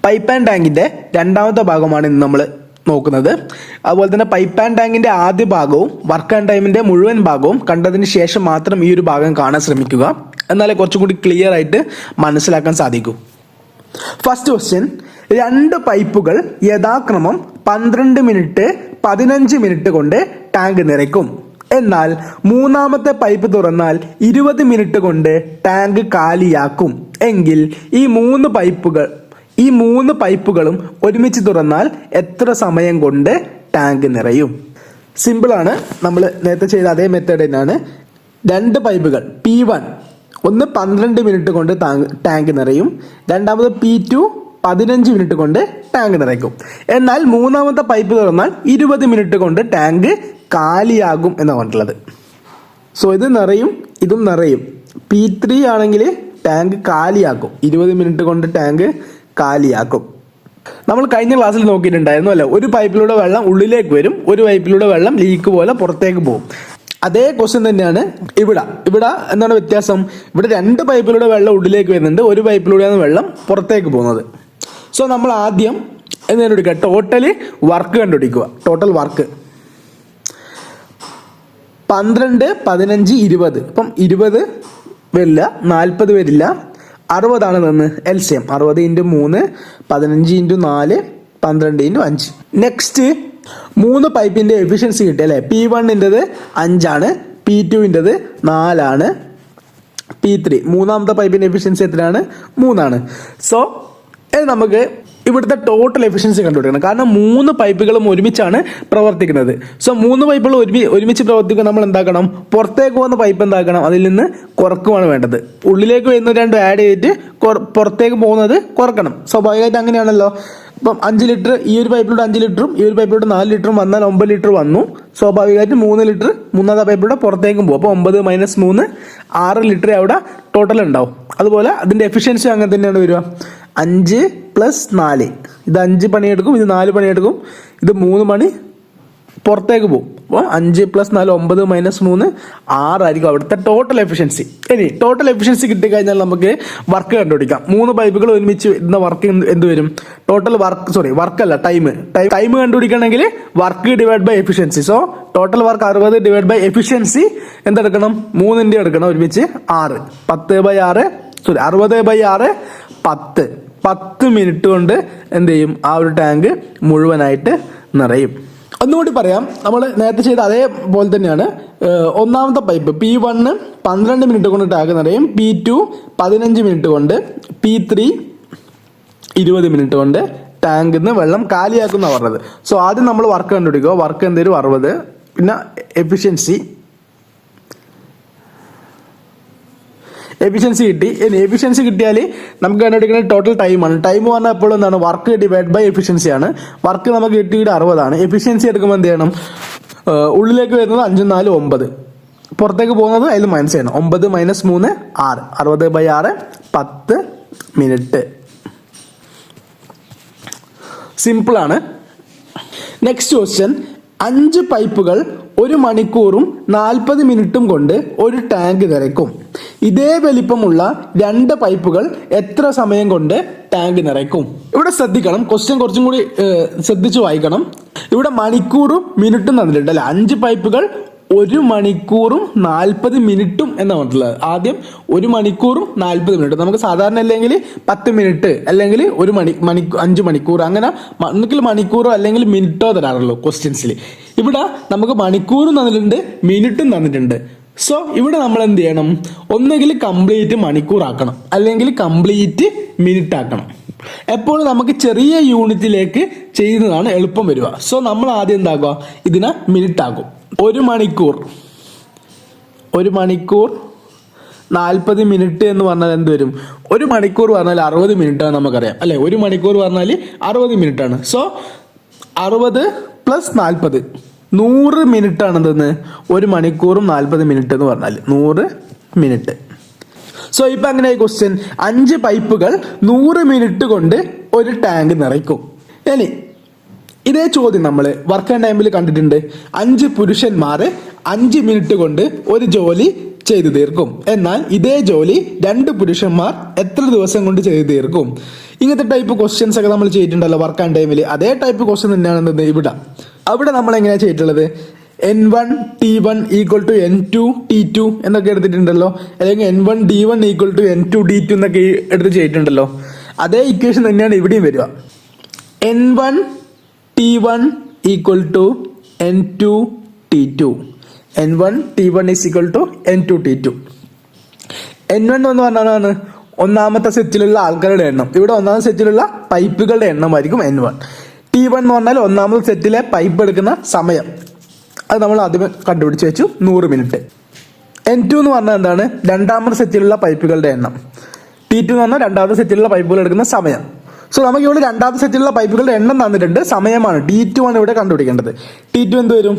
Pipe and ടാങ്കിൻ്റെ രണ്ടാമത്തെ ഭാഗമാണ് ഇന്ന് നമ്മൾ നോക്കുന്നത്. അതുപോലെ തന്നെ പൈപ്പ് ആൻഡ് ടാങ്കിൻ്റെ ആദ്യ ഭാഗവും വർക്ക് ആൻഡ് ടൈമിൻ്റെ മുഴുവൻ ഭാഗവും കണ്ടതിന് ശേഷം മാത്രം ഈ ഒരു ഭാഗം കാണാൻ ശ്രമിക്കുക. എന്നാലേ കുറച്ചും കൂടി ക്ലിയർ ആയിട്ട് മനസ്സിലാക്കാൻ സാധിക്കൂ. ഫസ്റ്റ് ക്വസ്റ്റ്യൻ, 2 പൈപ്പുകൾ യഥാക്രമം 12 മിനിറ്റ് 15 മിനിറ്റ് കൊണ്ട് ടാങ്ക് നിറയ്ക്കും. എന്നാൽ മൂന്നാമത്തെ പൈപ്പ് തുറന്നാൽ 20 മിനിറ്റ് കൊണ്ട് ടാങ്ക് കാലിയാക്കും എങ്കിൽ ഈ മൂന്ന് പൈപ്പുകളും ഒരുമിച്ച് തുറന്നാൽ എത്ര സമയം കൊണ്ട് ടാങ്ക് നിറയും? സിമ്പിളാണ്. നമ്മൾ നേരത്തെ ചെയ്ത അതേ മെത്തേഡ് തന്നെയാണ്. 2 പൈപ്പുകൾ P1 ഒന്ന് 12 മിനിറ്റ് കൊണ്ട് ടാങ്ക് നിറയും. രണ്ടാമത് P2 15 മിനിറ്റ് കൊണ്ട് ടാങ്ക് നിറയ്ക്കും. എന്നാൽ മൂന്നാമത്തെ പൈപ്പ് തുറന്നാൽ 20 മിനിറ്റ് കൊണ്ട് ടാങ്ക് കാലിയാകും എന്നാണ് പറഞ്ഞിട്ടുള്ളത്. സോ ഇത് നിറയും, ഇതും നിറയും. P3 ആണെങ്കിൽ ടാങ്ക് കാലിയാക്കും, 20 മിനിറ്റ് കൊണ്ട് ടാങ്ക് കാലിയാക്കും. നമ്മൾ കഴിഞ്ഞ ക്ലാസ്സിൽ നോക്കിയിട്ടുണ്ടായിരുന്നു അല്ലേ, ഒരു പൈപ്പിലൂടെ വെള്ളം ഉള്ളിലേക്ക് വരും, ഒരു പൈപ്പിലൂടെ വെള്ളം ലീക്ക് പോലെ പുറത്തേക്ക് പോകും. അതേ ക്വസ്റ്റ്യൻ തന്നെയാണ് ഇവിടെ. എന്താണ് വ്യത്യാസം? ഇവിടെ 2 പൈപ്പിലൂടെ വെള്ളം ഉള്ളിലേക്ക് വരുന്നുണ്ട്, ഒരു പൈപ്പിലൂടെയാണ് വെള്ളം പുറത്തേക്ക് പോകുന്നത്. സോ നമ്മൾ ആദ്യം എന്ത് കണ്ടുപിടിക്കുക? ടോട്ടൽ വർക്ക് കണ്ടുപിടിക്കുക. Total work 12, 15, 20. ഇപ്പം 20 വരില്ല, 40 വരില്ല, 60 ആണ് നിന്ന് LCM. 60 × 3, 15 × 4, 12 × 5. നെക്സ്റ്റ് 3 പൈപ്പിന്റെ എഫിഷ്യൻസി കിട്ടി അല്ലേ? P1-ൻ്റെത് 5 ആണ്, P2-ൻ്റെത് 4 ആണ്, P3 മൂന്നാമത്തെ പൈപ്പിന്റെ എഫിഷ്യൻസി എത്രയാണ്? 3 ആണ്. സോ നമുക്ക് ഇവിടുത്തെ ടോട്ടൽ എഫിഷ്യൻസി കണ്ടുപിടിക്കണം. കാരണം 3 പൈപ്പുകളും ഒരുമിച്ചാണ് പ്രവർത്തിക്കുന്നത്. സോ 3 പൈപ്പുകൾ ഒരുമിച്ച് പ്രവർത്തിക്കുക. നമ്മൾ എന്താക്കണം? പുറത്തേക്ക് പോകുന്ന പൈപ്പ് എന്താക്കണം? അതിൽ നിന്ന് കുറക്കുമാണ് വേണ്ടത്. ഉള്ളിലേക്ക് വരുന്ന 2 ആഡ് ചെയ്തിട്ട് പുറത്തേക്ക് പോകുന്നത് കുറക്കണം. സ്വാഭാവികമായിട്ട് അങ്ങനെയാണല്ലോ. ഇപ്പം 5 ലിറ്റർ ഈ ഒരു പൈപ്പിലൂടെ 5 ലിറ്ററും ഈ ഒരു പൈപ്പിലൂടെ 4 ലിറ്ററും വന്നാൽ 9 ലിറ്റർ വന്നു. സ്വാഭാവികമായിട്ട് 3 ലിറ്റർ മൂന്നാമത്തെ പൈപ്പിലൂടെ പുറത്തേക്കും പോകും. അപ്പോൾ 9 - 3 6 ലിറ്റർ അവിടെ ടോട്ടൽ ഉണ്ടാവും. അതുപോലെ അതിൻ്റെ എഫിഷ്യൻസി അങ്ങനെ തന്നെയാണ് വരിക. 5 + 4, ഇത് 5 പണിയെടുക്കും, ഇത് 4 പണിയെടുക്കും, ഇത് 3 പണി പുറത്തേക്ക് പോകും. അപ്പോൾ 5 + 4 9 - 3 6 ആയിരിക്കും അവിടുത്തെ ടോട്ടൽ എഫിഷ്യൻസി. ഇനി ടോട്ടൽ എഫിഷ്യൻസി കിട്ടിക്കഴിഞ്ഞാൽ നമുക്ക് വർക്ക് കണ്ടുപിടിക്കാം. 3 പൈപ്പുകൾ ഒരുമിച്ച് ഇന്ന വർക്ക് എന്ത് വരും? ടോട്ടൽ വർക്കല്ല, ടൈം കണ്ടുപിടിക്കണമെങ്കിൽ work / efficiency. So total work 60 / efficiency എന്തെടുക്കണം? 3 എടുക്കണം ഒരുമിച്ച്. 6 10/6 60/6 10 മിനിറ്റ് കൊണ്ട് എന്ത് ചെയ്യും? ആ ഒരു ടാങ്ക് മുഴുവനായിട്ട് നിറയും. ഒന്നുകൂടി പറയാം, നമ്മൾ നേരത്തെ ചെയ്ത അതേപോലെ തന്നെയാണ്. ഒന്നാമത്തെ പൈപ്പ് P1 12 മിനിറ്റ് കൊണ്ട് ടാങ്ക് നിറയും, P2 15 മിനിറ്റ് കൊണ്ട്, P3 20 മിനിറ്റ് കൊണ്ട് ടാങ്കിൽ നിന്ന് വെള്ളം കാലിയാക്കുന്ന പറഞ്ഞത്. സോ ആദ്യം നമ്മൾ വർക്ക് കണ്ടുപിടിക്കുക. വർക്ക് എന്തേലും 60, പിന്നെ എഫിഷ്യൻസി കിട്ടി. ഇനി എഫിഷ്യൻസി കിട്ടിയാൽ നമുക്ക് കണ്ടുപിടിക്കുന്നത് ടോട്ടൽ ടൈമാണ്. ടൈം പറഞ്ഞാൽ എപ്പോഴും എന്താണ്? വർക്ക് / എഫിഷ്യൻസി ആണ്. വർക്ക് നമുക്ക് കിട്ടിയിട്ട് 60 ആണ്. എഫിഷ്യൻസി എടുക്കുമ്പോൾ എന്ത് ചെയ്യണം? ഉള്ളിലേക്ക് വരുന്നത് 5 × 4 9, പുറത്തേക്ക് പോകുന്നത് അതിൽ മൈനസ് ചെയ്യണം. 9 - 3 6, 60/6 10 മിനിറ്റ്. സിമ്പിളാണ്. നെക്സ്റ്റ് ക്വസ്റ്റ്യൻ, 5 പൈപ്പുകൾ 1 മണിക്കൂറും 40 മിനിറ്റും കൊണ്ട് ഒരു ടാങ്ക് നിറയ്ക്കും. ഇതേ വലിപ്പമുള്ള 2 പൈപ്പുകൾ എത്ര സമയം കൊണ്ട് ടാങ്ക് നിറയ്ക്കും? ഇവിടെ ശ്രദ്ധിക്കണം, ക്വസ്റ്റ്യൻ കുറച്ചും കൂടി ശ്രദ്ധിച്ചു വായിക്കണം. ഇവിടെ മണിക്കൂറും മിനിറ്റും തന്നിട്ടുണ്ട് അല്ലെ? 5 പൈപ്പുകൾ 1 മണിക്കൂറും 40 മിനിറ്റും എന്നാണ് പറഞ്ഞിട്ടുള്ളത്. ആദ്യം 1 മണിക്കൂറും 40 മിനിറ്റ്. നമുക്ക് സാധാരണ അല്ലെങ്കിൽ 10 മിനിറ്റ് അല്ലെങ്കിൽ 5 മണിക്കൂർ അങ്ങനെ ഒന്നുകിൽ മണിക്കൂറോ അല്ലെങ്കിൽ മിനിറ്റോ തരാറുള്ളൂ ക്വസ്റ്റ്യൻസിൽ. ഇവിടെ നമുക്ക് മണിക്കൂറും തന്നിട്ടുണ്ട്, മിനിറ്റും തന്നിട്ടുണ്ട്. സോ ഇവിടെ നമ്മൾ എന്ത് ചെയ്യണം? ഒന്നുകിൽ കംപ്ലീറ്റ് മണിക്കൂർ ആക്കണം, അല്ലെങ്കിൽ കംപ്ലീറ്റ് മിനിറ്റ് ആക്കണം. എപ്പോഴും നമുക്ക് ചെറിയ യൂണിറ്റിലേക്ക് ചെയ്യുന്നതാണ് എളുപ്പം വരിക. സോ നമ്മൾ ആദ്യം എന്താക്കുക? ഇതിനെ മിനിറ്റ് ആക്കും. 1 മണിക്കൂർ 40 മിനിറ്റ് എന്ന് പറഞ്ഞാൽ എന്ത് വരും? 1 മണിക്കൂർ പറഞ്ഞാൽ 60 മിനിറ്റ് ആണ് നമുക്കറിയാം അല്ലെ? 1 മണിക്കൂർ പറഞ്ഞാൽ 60 മിനിറ്റ് ആണ്. സോ 60 + 40 100 മിനിറ്റ് ആണ്. എന്തെന്ന്? 1 മണിക്കൂറും 40 മിനിറ്റ് എന്ന് പറഞ്ഞാൽ 100 മിനിറ്റ്. സോ ഇപ്പൊ അങ്ങനെ ക്വസ്റ്റ്യൻ, 5 പൈപ്പുകൾ 100 മിനിറ്റ് കൊണ്ട് ഒരു ടാങ്ക് നിറയ്ക്കും. ഇനി ഇതേ ചോദ്യം നമ്മൾ വർക്ക് ആൻഡ് ടൈമിൽ കണ്ടിട്ടുണ്ട്. 5 പുരുഷന്മാർ 5 മിനിറ്റ് കൊണ്ട് ഒരു ജോലി ചെയ്തു തീർക്കും. എന്നാൽ ഇതേ ജോലി 2 പുരുഷന്മാർ എത്ര ദിവസം കൊണ്ട് ചെയ്തു തീർക്കും? ഇങ്ങനത്തെ ടൈപ്പ് ക്വസ്റ്റ്യൻസ് ഒക്കെ നമ്മൾ ചെയ്തിട്ടുണ്ടല്ലോ വർക്ക് ആൻഡ് ടൈമിൽ. അതേ ടൈപ്പ് ക്വസ്റ്റ്യൻ തന്നെയാണ് ഇവിടെ. അവിടെ നമ്മൾ എങ്ങനെയാണ് ചെയ്തിട്ടുള്ളത്? N1 T1 equal to N2 T2 എന്നൊക്കെ എടുത്തിട്ടുണ്ടല്ലോ, അല്ലെങ്കിൽ N1 D1 equal to N2 D2 എന്നൊക്കെ എടുത്ത് ചെയ്തിട്ടുണ്ടല്ലോ. അതേ ഇക്വേഷൻ തന്നെയാണ് ഇവിടെയും വരിക. N1 T1 equal to N2 T2. N1 T1 is equal to N2 T2. N1 എന്ന് പറഞ്ഞാലാണ് ഒന്നാമത്തെ സെറ്റിലുള്ള ആൾക്കാരുടെ എണ്ണം. ഇവിടെ ഒന്നാമത്തെ സെറ്റിലുള്ള പൈപ്പുകളുടെ എണ്ണമായിരിക്കും N1. T1 എന്ന് പറഞ്ഞാൽ ഒന്നാമത്തെ സെറ്റിലെ പൈപ്പ് എടുക്കുന്ന സമയം. അത് നമ്മൾ ആദ്യമേ കണ്ടുപിടിച്ച് വെച്ചു, 100 മിനിറ്റ്. N2 എന്ന് പറഞ്ഞാൽ എന്താണ്? രണ്ടാമത്തെ സെറ്റിലുള്ള പൈപ്പുകളുടെ എണ്ണം. T2 എന്ന് പറഞ്ഞാൽ രണ്ടാമത്തെ സെറ്റിലുള്ള പൈപ്പുകൾ എടുക്കുന്ന സമയം. സോ നമുക്ക് ഇവിടെ രണ്ടാമത്തെ സെറ്റിലുള്ള പൈപ്പുകളുടെ എണ്ണം തന്നിട്ടുണ്ട്, സമയമാണ് T2 ആണ് ഇവിടെ കണ്ടുപിടിക്കേണ്ടത്. T2 എന്ത് വരും?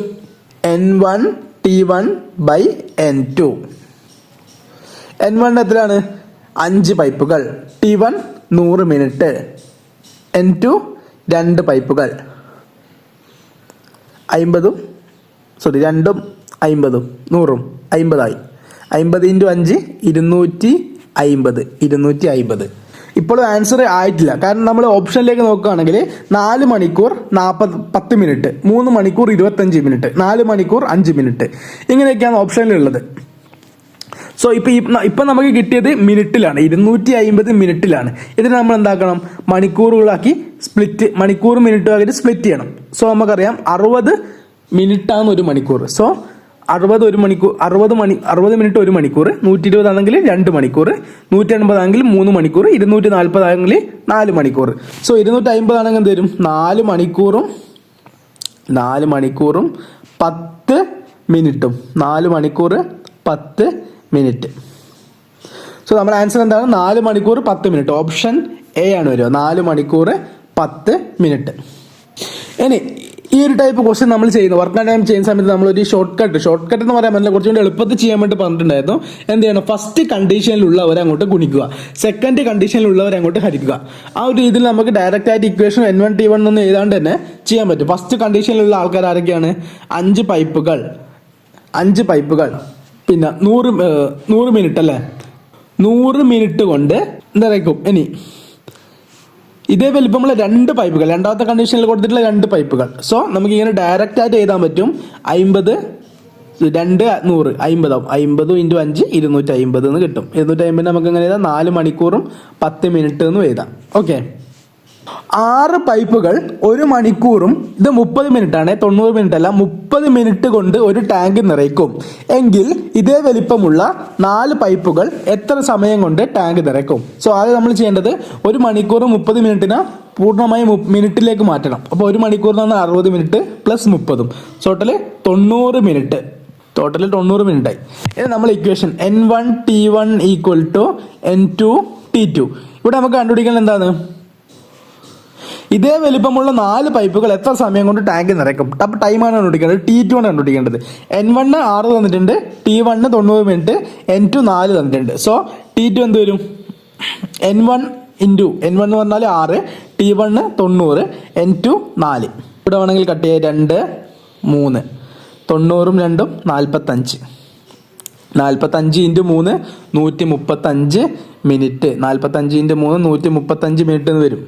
N1 T1 by N2. N1 എത്രയാണ്? 5 പൈപ്പുകൾ. T1 100 minute. N2 2 പൈപ്പുകൾ. 2 50 100 50 ആയി. 50 × 5 250. 250. ഇപ്പോഴും ആൻസർ ആയിട്ടില്ല, കാരണം നമ്മൾ ഓപ്ഷനിലേക്ക് നോക്കുകയാണെങ്കിൽ 4 മണിക്കൂർ 10 മിനിറ്റ്, 3 മണിക്കൂർ 25 മിനിറ്റ്, 4 മണിക്കൂർ 5 മിനിറ്റ്, ഇങ്ങനെയൊക്കെയാണ് ഓപ്ഷനിലുള്ളത്. സോ ഇപ്പം നമുക്ക് കിട്ടിയത് മിനിറ്റിലാണ്, 250 മിനിറ്റിലാണ്. ഇതിന് നമ്മൾ എന്താക്കണം? മണിക്കൂറുകളാക്കി മണിക്കൂർ മിനിറ്റുമാക്കി സ്പ്ലിറ്റ് ചെയ്യണം. സോ നമുക്കറിയാം 60 മിനിറ്റാണ് 1 മണിക്കൂർ. സോ 60 മിനിറ്റ് 1 മണിക്കൂർ, 120 ആണെങ്കിൽ 2 മണിക്കൂർ, 180 ആണെങ്കിൽ 3 മണിക്കൂർ, 240 ആണെങ്കിൽ 4 മണിക്കൂർ. സോ 250 ആണെങ്കിൽ എന്ത് വരും? 4 മണിക്കൂറും 10 മിനിറ്റും. 4 മണിക്കൂർ 10 മിനിറ്റ്. സോ നമ്മുടെ ആൻസർ എന്താണ്? 4 മണിക്കൂർ 10 മിനിറ്റ്. ഓപ്ഷൻ എ ആണ് വരിക, 4 മണിക്കൂർ 10 മിനിറ്റ്. ഇനി ഈ ഒരു ടൈപ്പ് ക്വസ്റ്റ്യൻ നമ്മൾ ചെയ്യുന്നത് വർക്ക് ആൻഡ് ടൈം ചെയ്യുന്ന സമയത്ത് നമ്മളൊരു ഷോർട്ട് കട്ട് എന്ന് പറയാൻ പറ്റില്ല, കുറച്ചുകൂടി എളുപ്പത്തിൽ ചെയ്യാൻ വേണ്ടി പറഞ്ഞിട്ടുണ്ടായിരുന്നു. എന്ത് ചെയ്യണം? ഫസ്റ്റ് കണ്ടീഷനിലുള്ളവരെ അങ്ങോട്ട് ഗുണിക്കുക, സെക്കൻഡ് കണ്ടീഷനിലുള്ളവരെ അങ്ങോട്ട് ഹരിക്കുക. ആ ഒരു രീതിയിൽ നമുക്ക് ഡയറക്റ്റ് ആയിട്ട് ഇക്വേഷൻ N1 T1 എന്ന് എഴുതാണ്ട് തന്നെ ചെയ്യാൻ പറ്റും. ഫസ്റ്റ് കണ്ടീഷനിലുള്ള ആൾക്കാർ ആരൊക്കെയാണ്? 5 പൈപ്പുകൾ, പിന്നെ 100 മിനിറ്റ് അല്ലേ, 100 മിനിറ്റ് കൊണ്ട് എന്തായിരിക്കും? ഇനി ഇതേ വലിപ്പമുള്ള 2 പൈപ്പുകൾ, രണ്ടാമത്തെ കണ്ടീഷനിൽ കൊടുത്തിട്ടുള്ള 2 പൈപ്പുകൾ. സോ നമുക്ക് ഇങ്ങനെ ഡയറക്റ്റ് ആയിട്ട് എഴുതാൻ പറ്റും. 50 2 100 50 ആവും. 50 × 5 250 എന്ന് കിട്ടും. 250 നമുക്ക് എങ്ങനെ എഴുതാം? 4 മണിക്കൂറും 10 മിനിറ്റ് എന്ന് എഴുതാം. ഓക്കെ. 6 പൈപ്പുകൾ 1 മണിക്കൂറും, ഇത് 30 മിനിറ്റ് ആണ്, 90 മിനിറ്റ് അല്ല, 30 മിനിറ്റ് കൊണ്ട് ഒരു ടാങ്ക് നിറയ്ക്കും എങ്കിൽ ഇതേ വലിപ്പമുള്ള 4 പൈപ്പുകൾ എത്ര സമയം കൊണ്ട് ടാങ്ക് നിറയ്ക്കും? സോ ആദ്യം നമ്മൾ ചെയ്യേണ്ടത് 1 മണിക്കൂർ 30 മിനിറ്റിനെ പൂർണ്ണമായും മിനിറ്റിലേക്ക് മാറ്റണം. അപ്പോൾ 1 മണിക്കൂർ എന്ന് പറഞ്ഞാൽ 60 minute plus 30, total 90 minute. Total 90 മിനിറ്റായി. ഇനി നമ്മൾ equation N1 T1 equal to N2 T2. ഇവിടെ നമുക്ക് കണ്ടുപിടിക്കാൻ എന്താണ്? ഇതേ വലിപ്പമുള്ള 4 പൈപ്പുകൾ എത്ര സമയം കൊണ്ട് ടാങ്ക് നിറയ്ക്കും? അപ്പോൾ ടൈമാണ് കണ്ടുപിടിക്കേണ്ടത്, T2 ആണ് കണ്ടുപിടിക്കേണ്ടത്. N1 6 തന്നിട്ടുണ്ട്, T1 90 മിനിറ്റ്, N2 4 തന്നിട്ടുണ്ട്. സോ T2 എന്ത് വരും? N1 എന്ന് പറഞ്ഞാൽ 6, T1 90, N2 4. ഇവിടെ വേണമെങ്കിൽ കട്ട് ചെയ്യാം. 2 3 90ഉം 2ഉം 45. 45 × 3 135 മിനിറ്റ്. 45 × 3 135 മിനിറ്റ് എന്ന് വരും.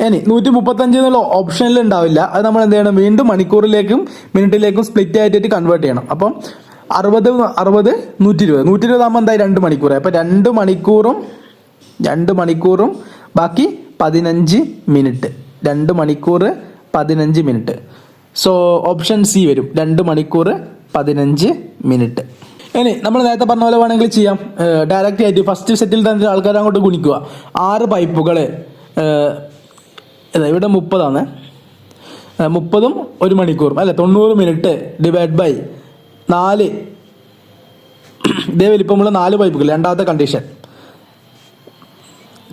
ഇനി 135 എന്നുള്ള ഓപ്ഷനിൽ ഉണ്ടാവില്ല, അത് നമ്മൾ എന്ത് ചെയ്യണം? വീണ്ടും മണിക്കൂറിലേക്കും മിനിറ്റിലേക്കും സ്പ്ലിറ്റ് ആയിട്ട് കൺവേർട്ട് ചെയ്യണം. അപ്പം 60 120 ആകുമ്പോൾ എന്തായി? 2 മണിക്കൂർ. അപ്പം 2 മണിക്കൂറും ബാക്കി 15 മിനിറ്റ്. 2 മണിക്കൂർ 15 മിനിറ്റ്. സോ ഓപ്ഷൻ സി വരും, 2 മണിക്കൂർ 15 മിനിറ്റ്. ഇനി നമ്മൾ നേരത്തെ പറഞ്ഞ പോലെ വേണമെങ്കിൽ ചെയ്യാം. ഡയറക്റ്റ് ആയിട്ട് ഫസ്റ്റ് സെറ്റിൽ തന്നെ ആൾക്കാരെ അങ്ങോട്ട് ഗുണിക്കുക. 6 പൈപ്പുകൾ, ഇവിടെ 30 ആണ്, 30ഉം 1 മണിക്കൂറും അല്ലെ, 90 മിനിറ്റ് ഡിവൈഡ് ബൈ 4. ഇതേ വലിപ്പമുള്ള 4 പൈപ്പുകൾ, രണ്ടാമത്തെ കണ്ടീഷൻ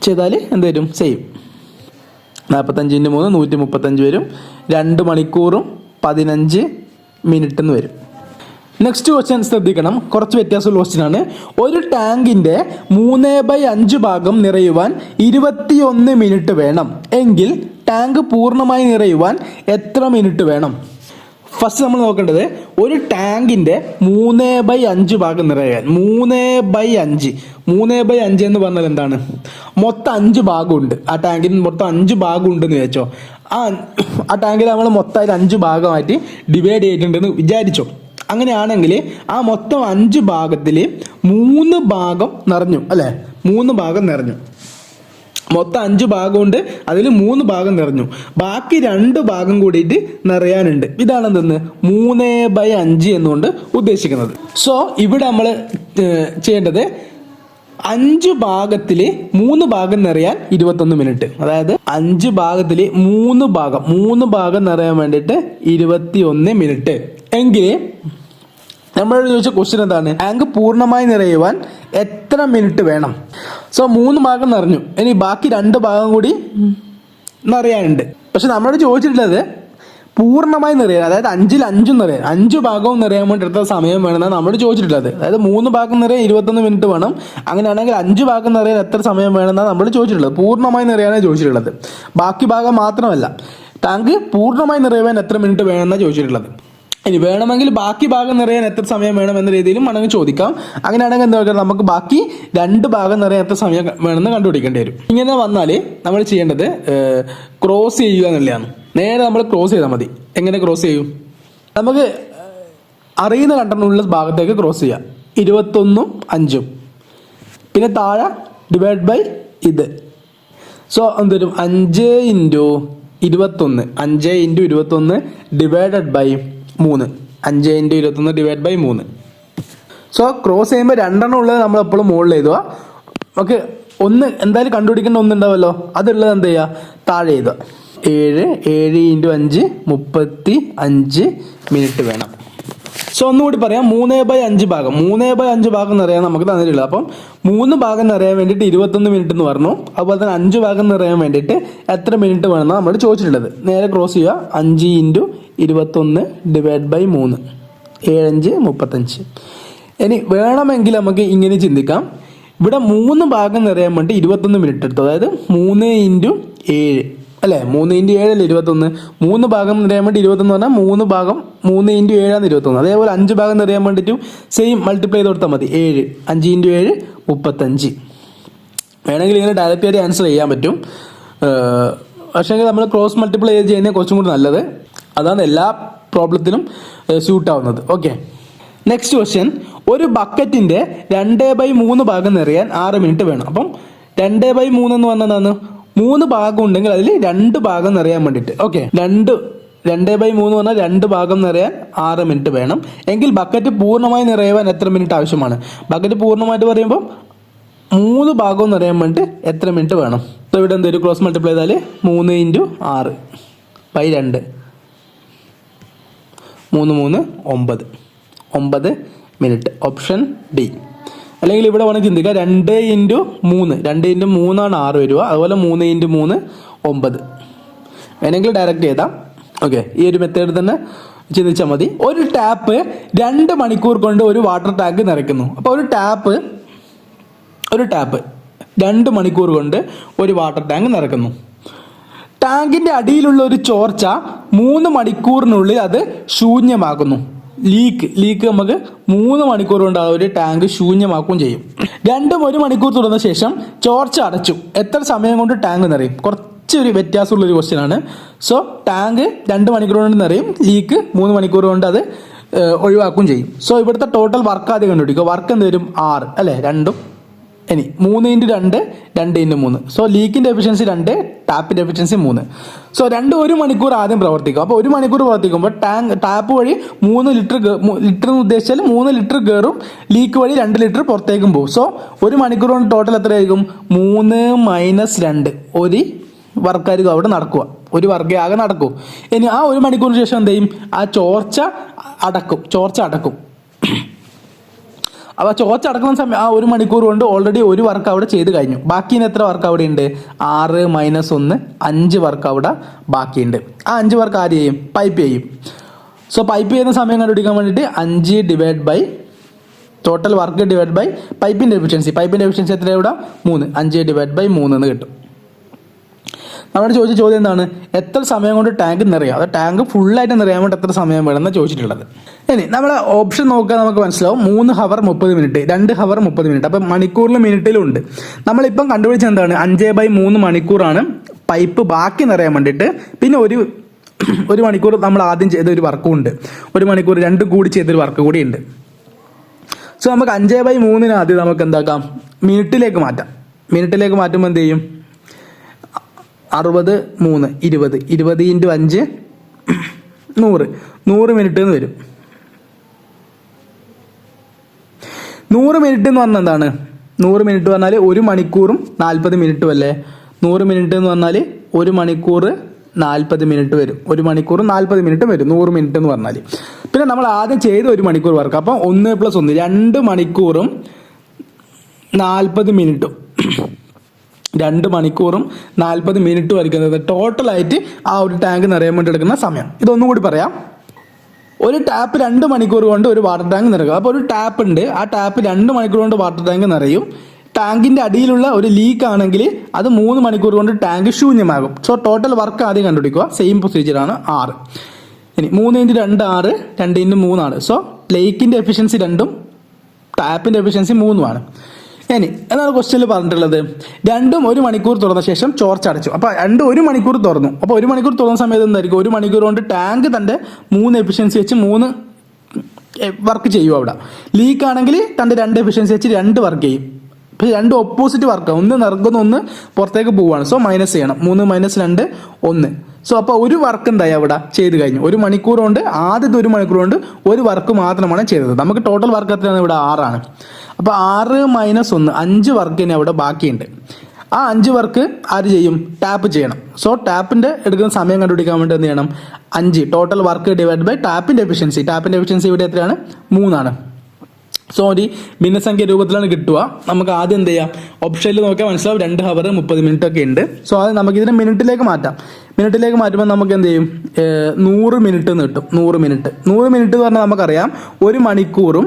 ചെയ്താൽ എന്ത് വരും? സെയിം. 45 × 3 135 വരും. 2 മണിക്കൂറും 15 മിനിറ്റ് എന്ന് വരും. നെക്സ്റ്റ് ക്വസ്റ്റ്യൻ ശ്രദ്ധിക്കണം, കുറച്ച് വ്യത്യാസമുള്ള ക്വസ്റ്റ്യൻ ആണ്. ഒരു ടാങ്കിന്റെ 3/5 ഭാഗം നിറയുവാൻ 21 മിനിറ്റ് വേണം എങ്കിൽ ടാങ്ക് പൂർണ്ണമായി നിറയുവാൻ എത്ര മിനിറ്റ് വേണം? ഫസ്റ്റ് നമ്മൾ നോക്കേണ്ടത് ഒരു ടാങ്കിന്റെ 3/5 ഭാഗം നിറയാൻ 3/5 എന്ന് പറഞ്ഞാൽ എന്താണ്? മൊത്തം 5 ഭാഗമുണ്ട്. ആ ടാങ്കിന് മൊത്തം 5 ഭാഗം ഉണ്ടെന്ന് വെച്ചോ. ആ ടാങ്കിൽ നമ്മൾ മൊത്തമായിട്ട് 5 ഭാഗമായിട്ട് ഡിവൈഡ് ചെയ്തിട്ടുണ്ടെന്ന് വിചാരിച്ചോ. അങ്ങനെയാണെങ്കിൽ ആ മൊത്തം 5 ഭാഗത്തിൽ 3 ഭാഗം നിറഞ്ഞു അല്ലേ? 3 ഭാഗം നിറഞ്ഞു. മൊത്തം 5 ഭാഗമുണ്ട്, അതിൽ 3 ഭാഗം നിറഞ്ഞു. ബാക്കി 2 ഭാഗം കൂടിയിട്ട് നിറയാനുണ്ട്. ഇതാണ് എന്തെന്ന് 3/5 എന്നുകൊണ്ട് ഉദ്ദേശിക്കുന്നത്. സോ ഇവിടെ നമ്മൾ ചെയ്യേണ്ടത് 5 ഭാഗത്തിൽ 3 ഭാഗം നിറയാൻ 21 മിനിറ്റ്. അതായത് 5 ഭാഗത്തിൽ 3 ഭാഗം നിറയാൻ വേണ്ടിയിട്ട് 21 മിനിറ്റ്. എങ്കിൽ നമ്മളോട് ചോദിച്ച ക്വസ്റ്റ്യൻ എന്താണ്? ടാങ്ക് പൂർണ്ണമായി നിറയുവാൻ എത്ര മിനിറ്റ് വേണം? സോ 3 ഭാഗം നിറഞ്ഞു, ഇനി ബാക്കി 2 ഭാഗം കൂടി നിറയാനുണ്ട്. പക്ഷെ നമ്മളോട് ചോദിച്ചിട്ടുള്ളത് പൂർണ്ണമായി നിറയാൻ, അതായത് 5-ൽ 5 നിറയാൻ, 5 ഭാഗവും നിറയാൻ വേണ്ടി എത്ര സമയം വേണമെന്നാണ് നമ്മളോട് ചോദിച്ചിട്ടുള്ളത്. അതായത് 3 ഭാഗം നിറയാൻ 21 മിനിറ്റ് വേണം. അങ്ങനെയാണെങ്കിൽ 5 ഭാഗം നിറയാൻ എത്ര സമയം വേണമെന്നാണ് നമ്മൾ ചോദിച്ചിട്ടുള്ളത്. പൂർണ്ണമായി നിറയാനാണ് ചോദിച്ചിട്ടുള്ളത്, ബാക്കി ഭാഗം മാത്രമല്ല. ടാങ്ക് പൂർണ്ണമായി നിറയാൻ എത്ര മിനിറ്റ് വേണമെന്നാണ് ചോദിച്ചിട്ടുള്ളത്. ഇനി വേണമെങ്കിൽ ബാക്കി ഭാഗം നിറയാൻ എത്ര സമയം വേണം എന്ന രീതിയിലും വേണമെങ്കിൽ ചോദിക്കാം. അങ്ങനെയാണെങ്കിൽ എന്താ പറയുക, നമുക്ക് ബാക്കി 2 ഭാഗം നിറയാൻ എത്ര സമയം വേണമെന്ന് കണ്ടുപിടിക്കേണ്ടി വരും. ഇങ്ങനെ വന്നാൽ നമ്മൾ ചെയ്യേണ്ടത് ക്രോസ് ചെയ്യുക എന്നുള്ളതാണ്. നേരെ നമ്മൾ ക്രോസ് ചെയ്താൽ മതി. എങ്ങനെ ക്രോസ് ചെയ്യും? നമുക്ക് അറിയുന്ന രണ്ടെണ്ണമുള്ള ഭാഗത്തേക്ക് ക്രോസ് ചെയ്യാം. 21ഉം 5ഉം, പിന്നെ താഴെ ഡിവൈഡ് ബൈ ഇത്. സോ എന്തുവരും? 5 × 21, 5 × 21 divided by 3. 5 × 21 divide by 3. So cross ചെയ്യുമ്പോൾ 2 എണ്ണം ഉള്ളത് നമ്മൾ എപ്പോഴും മുകളിൽ എഴുതുക. നമുക്ക് ഒന്ന് എന്തായാലും കണ്ടുപിടിക്കേണ്ട ഒന്നുണ്ടാവുമല്ലോ, അതുള്ളത് എന്ത് ചെയ്യുക? താഴെ എഴുതുക. 7 × 5 35 മിനിറ്റ് വേണം. സോ ഒന്നുകൂടി പറയാം, 3/5 ഭാഗം 3/5 ഭാഗം നിറയാൻ നമുക്ക് തന്നിട്ടുള്ളത്. അപ്പം 3 ഭാഗം നിറയാൻ വേണ്ടിയിട്ട് 21 മിനിറ്റ് എന്ന് പറഞ്ഞു. അതുപോലെ തന്നെ 5 ഭാഗം നിറയാൻ വേണ്ടിയിട്ട് എത്ര മിനിറ്റ് വേണമെന്നാണ് നമ്മൾ ചോദിച്ചിട്ടുള്ളത്. നേരെ ക്രോസ് ചെയ്യുക. 5 × 21 ഡിവൈഡ് ബൈ 3, 7 × 5 35. ഇനി വേണമെങ്കിൽ നമുക്ക് ഇങ്ങനെ ചിന്തിക്കാം. ഇവിടെ 3 ഭാഗം നിറയാൻ വേണ്ടി 21 മിനിറ്റ് എടുത്തു. അതായത് 3 × 7 അല്ലേ? 3 × 7 അല്ലേ 21. 3 ഭാഗം നിറയാൻ വേണ്ടി 21 പറഞ്ഞാൽ 3 ഭാഗം 3 × 7 ആണ് 21. അതേപോലെ 5 ഭാഗം നിറയാൻ വേണ്ടിയിട്ടും സെയിം മൾട്ടിപ്ലൈ ചെയ്ത് കൊടുത്താൽ മതി. 7 5 × 7 35. വേണമെങ്കിൽ ഇങ്ങനെ ഡയറക്റ്റ് ആയിട്ട് ആൻസർ ചെയ്യാൻ പറ്റും. പക്ഷേ നമ്മൾ ക്രോസ് മൾട്ടിപ്ലൈ ചെയ്ത് ചെയ്യുന്നത് കുറച്ചും കൂടി നല്ലത്. അതാണ് എല്ലാ പ്രോബ്ലത്തിനും സ്യൂട്ട് ആവുന്നത്. Okay, next question. ഒരു ബക്കറ്റിന്റെ 2/3 ഭാഗം നിറയാൻ 6 മിനിറ്റ് വേണം. അപ്പം 2/3 എന്ന് പറഞ്ഞതാണ് 3 ഭാഗം ഉണ്ടെങ്കിൽ അതിൽ 2 ഭാഗം നിറയാൻ വേണ്ടിയിട്ട്. ഓക്കെ, 2/3 പറഞ്ഞാൽ 2 ഭാഗം നിറയാൻ 6 മിനിറ്റ് വേണം. എങ്കിൽ ബക്കറ്റ് പൂർണ്ണമായി നിറയുവാൻ എത്ര മിനിറ്റ് ആവശ്യമാണ്? ബക്കറ്റ് പൂർണ്ണമായിട്ട് പറയുമ്പോൾ 3 ഭാഗവും നിറയാൻ വേണ്ടിയിട്ട് എത്ര മിനിറ്റ് വേണം? അപ്പോൾ ഇവിടെ എന്തൊരു ക്രോസ് മൾട്ടിപ്ലൈ ചെയ്താൽ 3 × 6 / 2 3 3 9 മിനിറ്റ്. Option D. അല്ലെങ്കിൽ ഇവിടെ വേണമെങ്കിൽ ചിന്തിക്കുക, 2 × 3 2 × 3 ആണ് 6 വരിക. അതുപോലെ 3 × 3 9. വേണമെങ്കിൽ ഡയറക്റ്റ് ചെയ്താം. ഓക്കെ, ഈ ഒരു മെത്തേഡ് തന്നെ ചിന്തിച്ചാൽ മതി. ഒരു ടാപ്പ് 2 മണിക്കൂർ കൊണ്ട് ഒരു വാട്ടർ ടാങ്ക് നിറയ്ക്കുന്നു. അപ്പോൾ ഒരു ടാപ്പ് 2 മണിക്കൂർ കൊണ്ട് ഒരു വാട്ടർ ടാങ്ക് നിറയ്ക്കുന്നു. ടാങ്കിന്റെ അടിയിലുള്ള ഒരു ചോർച്ച 3 മണിക്കൂറിനുള്ളിൽ അത് ശൂന്യമാക്കുന്നു. ലീക്ക് നമുക്ക് 3 മണിക്കൂർ കൊണ്ട് ആ ഒരു ടാങ്ക് ശൂന്യമാക്കുകയും ചെയ്യും. 1 മണിക്കൂർ തുടർന്ന ശേഷം ചോർച്ച അടച്ചു. എത്ര സമയം കൊണ്ട് ടാങ്ക് നിറയും? കുറച്ചൊരു വ്യത്യാസമുള്ളൊരു ക്വസ്റ്റ്യൻ ആണ്. സോ ടാങ്ക് 2 മണിക്കൂർ കൊണ്ട് നിറയും, ലീക്ക് 3 മണിക്കൂർ കൊണ്ട് അത് ഒഴിവാക്കുകയും ചെയ്യും. സോ ഇവിടുത്തെ ടോട്ടൽ വർക്ക് ആദ്യം കണ്ടുപിടിക്കുക. വർക്ക് എന്ത് വരും? 6 അല്ലേ? 2. ഇനി 3 × 2 2 × 3. സോ ലീക്കിന്റെ എഫിഷ്യൻസി 2, ടാപ്പിന്റെ എഫിഷ്യൻസി 3. സോ 1 മണിക്കൂർ ആദ്യം പ്രവർത്തിക്കും. അപ്പോൾ 1 മണിക്കൂർ പ്രവർത്തിക്കുമ്പോൾ ടാപ്പ് വഴി 3 ലിറ്റർ എന്ന് ഉദ്ദേശിച്ചാൽ 3 ലിറ്റർ കയറും, ലീക്ക് വഴി 2 ലിറ്റർ പുറത്തേക്കും പോകും. സോ 1 മണിക്കൂർ കൊണ്ട് ടോട്ടൽ എത്രയായിരിക്കും? 3 - 2 ഒരു വർക്കായിരിക്കും അവിടെ നടക്കുക. ഒരു വർക്കേ ആകെ നടക്കും. ഇനി ആ 1 മണിക്കൂറിന് ശേഷം എന്ത് ചെയ്യും? ആ ചോർച്ച അടക്കും. അപ്പോൾ ചോർച്ച അടക്കുന്ന സമയം ആ 1 മണിക്കൂർ കൊണ്ട് ഓൾറെഡി ഒരു വർക്ക് അവിടെ ചെയ്ത് കഴിഞ്ഞു. ബാക്കി എത്ര വർക്ക് അവിടെ ഉണ്ട്? 6 - 1 5 വർക്ക് അവിടെ ബാക്കിയുണ്ട്. ആ 5 വർക്ക് ആര് ചെയ്യും? പൈപ്പ് ചെയ്യും. സോ പൈപ്പ് ചെയ്യുന്ന സമയം കണ്ടുപിടിക്കാൻ വേണ്ടിയിട്ട് 5 divide by total work divide by പൈപ്പിന്റെ എഫിഷ്യൻസി എത്രയാണ് ഇവിടെ? 3. 5 ഡിവൈഡ് ബൈ 3 എന്ന് കിട്ടും. നമ്മുടെ ചോദിച്ച ചോദ്യം എന്താണ്, എത്ര സമയം കൊണ്ട് ടാങ്ക് നിറയും, അത് ടാങ്ക് ഫുള്ളായിട്ട് നിറയാൻ വേണ്ടി എത്ര സമയം വേണമെന്ന് ചോദിച്ചിട്ടുള്ളത്. ഇനി നമ്മൾ ഓപ്ഷൻ നോക്കാൻ നമുക്ക് മനസ്സിലാവും 3 ഹവർ 30 മിനിറ്റ്, 2 ഹവർ 30 മിനിറ്റ്. അപ്പം മണിക്കൂറിലും മിനിറ്റിലും ഉണ്ട്. നമ്മളിപ്പം കണ്ടുപിടിച്ചത് എന്താണ്, 5/3 മണിക്കൂറാണ് പൈപ്പ് ബാക്കി നിറയാൻ വേണ്ടിയിട്ട്. പിന്നെ ഒരു മണിക്കൂർ നമ്മൾ ആദ്യം ചെയ്ത ഒരു വർക്കും ഉണ്ട്, 1 മണിക്കൂർ രണ്ടും കൂടി ചെയ്തൊരു വർക്ക് കൂടി ഉണ്ട്. സോ നമുക്ക് 5/3 ആദ്യം നമുക്ക് എന്താക്കാം, മിനിറ്റിലേക്ക് മാറ്റാം. മിനിറ്റിലേക്ക് മാറ്റുമ്പോൾ എന്ത് ചെയ്യും, 60 3 20, 20 × 5 100 മിനിറ്റ് എന്ന് വരും. 100 മിനിറ്റ് എന്ന് പറഞ്ഞാൽ എന്താണ്, 100 മിനിറ്റ് പറഞ്ഞാൽ 1 മണിക്കൂറും 40 മിനിറ്റും അല്ലേ. 100 മിനിറ്റ് എന്ന് പറഞ്ഞാൽ 1 മണിക്കൂർ 40 മിനിറ്റ് വരും. 1 മണിക്കൂർ 40 മിനിറ്റ് വരും 100 മിനിറ്റ് എന്ന് പറഞ്ഞാൽ. പിന്നെ നമ്മൾ ആദ്യം ചെയ്ത് 1 മണിക്കൂർ വർക്ക്, അപ്പം 1 + 1 2 മണിക്കൂറും 40 മിനിറ്റും 2 മണിക്കൂറും 40 മിനിറ്റും ആയിരിക്കുന്നത് ടോട്ടലായിട്ട് ആ ഒരു ടാങ്ക് നിറയാൻ വേണ്ടി എടുക്കുന്ന സമയം. ഇതൊന്നും കൂടി പറയാം. ഒരു ടാപ്പ് 2 മണിക്കൂർ കൊണ്ട് ഒരു വാട്ടർ ടാങ്ക് നിറയും. അപ്പോൾ ഒരു ടാപ്പ് ഉണ്ട്, ആ ടാപ്പ് 2 മണിക്കൂർ കൊണ്ട് വാട്ടർ ടാങ്ക് നിറയും. ടാങ്കിന്റെ അടിയിലുള്ള ഒരു ലീക്ക് ആണെങ്കിൽ അത് 3 മണിക്കൂർ കൊണ്ട് ടാങ്ക് ശൂന്യമാകും. സോ ടോട്ടൽ വർക്ക് ആദ്യം കണ്ടുപിടിക്കുക. സെയിം പ്രൊസീജിയറാണ് 6. ഇനി 3 × 2 6, 2 × 3 ആണ്. സോ ലേക്കിന്റെ എഫിഷ്യൻസി 2ഉം ടാപ്പിന്റെ എഫിഷ്യൻസി 3ഉം ആണ്. ഇനി എന്നാണ് ക്വസ്റ്റ്യനിൽ പറഞ്ഞിട്ടുള്ളത്, രണ്ടും 1 മണിക്കൂർ തുറന്ന ശേഷം ചോർച്ച അടച്ചു. അപ്പോൾ 1 മണിക്കൂർ തുറന്നു. അപ്പോൾ 1 മണിക്കൂർ തുറന്ന സമയത്ത് എന്തായിരിക്കും, 1 മണിക്കൂർ കൊണ്ട് ടാങ്ക് തൻ്റെ 3 എഫിഷ്യൻസി വെച്ച് 3 വർക്ക് ചെയ്യും. അവിടെ ലീക്ക് ആണെങ്കിൽ തൻ്റെ 2 എഫിഷ്യൻസി വെച്ച് 2 വർക്ക് ചെയ്യും. അപ്പോൾ 2 ഓപ്പോസിറ്റ് വർക്കാണ്, ഒന്ന് നിറങ്ങുന്ന ഒന്ന് പുറത്തേക്ക് പോവുകയാണ്. സോ മൈനസ് ചെയ്യണം. 3 - 2 1. സോ അപ്പോൾ ഒരു വർക്ക് എന്തായി അവിടെ ചെയ്ത് കഴിഞ്ഞു. 1 മണിക്കൂർ കൊണ്ട് ആദ്യത്തെ 1 മണിക്കൂർ കൊണ്ട് ഒരു വർക്ക് മാത്രമാണ് ചെയ്തത്. നമുക്ക് ടോട്ടൽ വർക്ക് എത്രയാണ് ഇവിടെ 6 ആണ്. അപ്പോൾ 6 - 1 5 വർക്ക് തന്നെ അവിടെ ബാക്കിയുണ്ട്. ആ 5 വർക്ക് ആര് ചെയ്യും, ടാപ്പ് ചെയ്യണം. സോ ടാപ്പിന്റെ എടുക്കുന്ന സമയം കണ്ടുപിടിക്കാൻ വേണ്ടി എന്ത് ചെയ്യണം, 5 ടോട്ടൽ വർക്ക് ഡിവൈഡ് ബൈ ടാപ്പിന്റെ എഫിഷ്യൻസി. ടാപ്പിന്റെ എഫിഷ്യൻസി ഇവിടെ എത്രയാണ്, 3 ആണ്. സോ ഒരു ഭിന്നസംഖ്യ രൂപത്തിലാണ് കിട്ടുക. നമുക്ക് ആദ്യം എന്ത് ചെയ്യാം, ഓപ്ഷനിൽ നോക്കിയാൽ മനസ്സിലാവും 2 ഹവർ 30 മിനിറ്റ് ഒക്കെ ഉണ്ട്. സോ അത് നമുക്ക് ഇതിനെ മിനിറ്റിലേക്ക് മാറ്റാം. മിനിറ്റിലേക്ക് മാറ്റുമ്പോൾ നമുക്ക് എന്ത് ചെയ്യും, 100 മിനിറ്റ് എന്ന് കിട്ടും. 100 മിനിറ്റ് എന്ന് പറഞ്ഞാൽ നമുക്കറിയാം 1 മണിക്കൂറും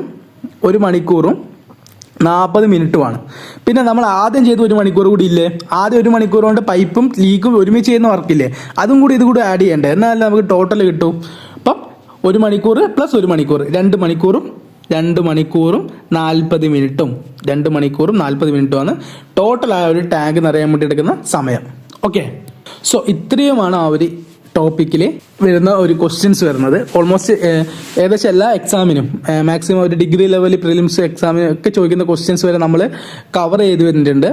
40 മിനിറ്റുമാണ്. പിന്നെ നമ്മൾ ആദ്യം ചെയ്ത് 1 മണിക്കൂർ കൂടി ഇല്ലേ, ആദ്യം 1 മണിക്കൂർ കൊണ്ട് പൈപ്പും ലീക്കും ഒരുമിച്ച് ചെയ്യുന്ന വർക്കില്ലേ, അതും കൂടി ഇത് കൂടി ആഡ് ചെയ്യേണ്ടത്, എന്നാലും നമുക്ക് ടോട്ടൽ കിട്ടും. അപ്പം 1 മണിക്കൂർ + 1 മണിക്കൂർ 2 മണിക്കൂറും 2 മണിക്കൂറും 40 മിനിറ്റും 2 മണിക്കൂറും 40 മിനിറ്റുമാണ് ടോട്ടൽ ആ ഒരു ടാങ്ക് നിറയാൻ വേണ്ടി എടുക്കുന്ന സമയം. ഓക്കെ, സോ ഇത്രയുമാണ് ആ ഒരു ടോപ്പിക്കിൽ വരുന്ന ഒരു ക്വസ്റ്റ്യൻസ് വരുന്നത്. ഓൾമോസ്റ്റ് ഏകദേശം എല്ലാ എക്സാമിനും മാക്സിമം ഒരു ഡിഗ്രി ലെവൽ പ്രിലിംസ് എക്സാമിനും ഒക്കെ ചോദിക്കുന്ന ക്വസ്റ്റ്യൻസ് വരെ നമ്മൾ കവർ ചെയ്ത് വരുന്നുണ്ട്.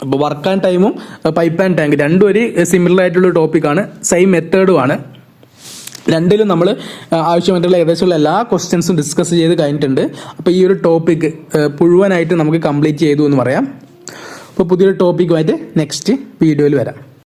അപ്പോൾ വർക്ക് ആൻഡ് ടൈമും പൈപ്പ് ആൻഡ് ടാങ്ക് രണ്ടും ഒരു സിമിലർ ആയിട്ടുള്ള ടോപ്പിക്കാണ്, സെയിം മെത്തേഡുമാണ്. രണ്ടിലും നമ്മൾ ആവശ്യമായിട്ടുള്ള ഏകദേശമുള്ള എല്ലാ ക്വസ്റ്റ്യൻസും ഡിസ്കസ് ചെയ്ത് കഴിഞ്ഞിട്ടുണ്ട്. അപ്പോൾ ഈ ഒരു ടോപ്പിക്ക് മുഴുവനായിട്ട് നമുക്ക് കംപ്ലീറ്റ് ചെയ്തു എന്ന് പറയാം. അപ്പോൾ പുതിയൊരു ടോപ്പിക്കുമായിട്ട് നെക്സ്റ്റ് വീഡിയോയിൽ വരാം.